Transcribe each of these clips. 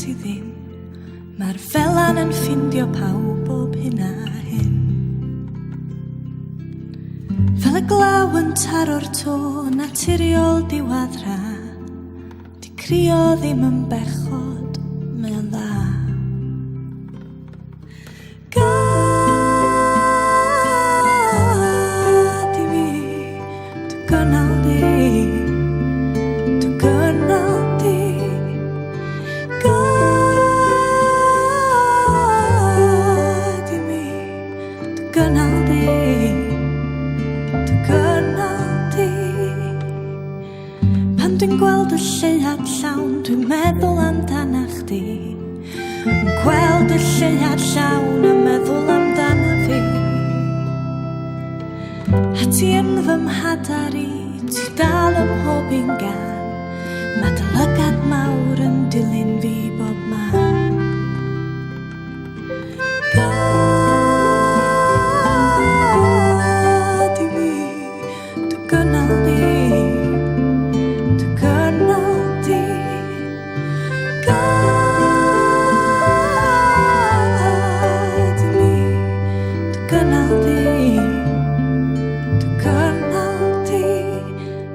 ti ddim. Mae'r felan yn ffindio pawb bob hyn a hyn. Fel y glaw yn taro'r to naturiol diwaddra, di crio ddim yn bechod, mae o'n dda. Gad i fi, dy gynnal di, dy gynnal di. Gad i mi, dy gynnal di, dy gynnal di. Pan dwi'n gweld y lleuad llawn, dwi'n meddwl amdana chdi. Yn gweld y lleuad llawn a meddwl amdana fi. A ti yn fy mhadar i, ti dal ym mhob un gan. Mae dy lygad mawr yn dilyn fi bob man. Gad i fi, dy gynnal di, dy gynnal di. Gad i mi, dy gynnal di, dy gynnal di.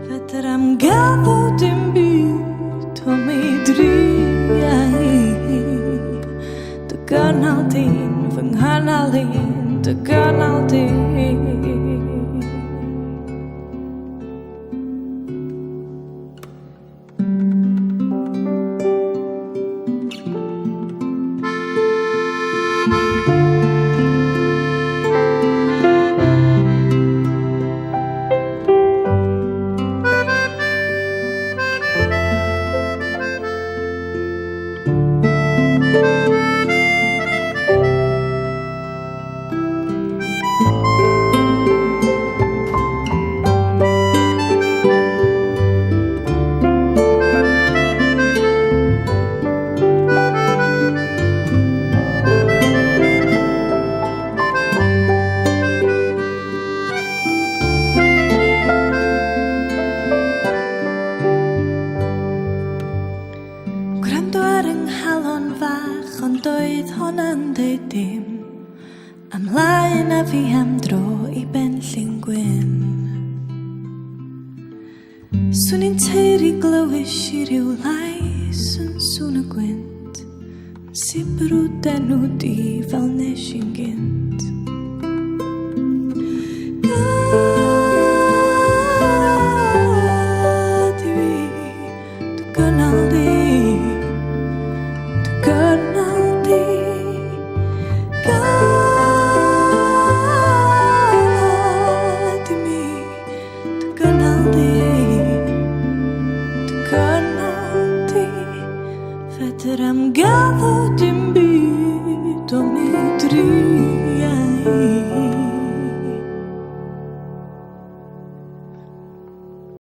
Fedr am gadw dim byd o mi driau. Dy gynnal di'n fy nghanol i'n, dy gynnal di. Gwrando ar yng nghalon fach, ond doedd hwnna'n deud dim. Amlaen a fi am dro i ben llyn gwyn. Swn i'n teiri glywys i ryw lais yn sŵn y gwynt. Sibr o denw di fel nes i'n gynt. Gad i fi, dy gynnal di, dy gynnal di. Gad i mi, dy gynnal di, dy gynnal di. Fedr am gadw dim byd o mi driau.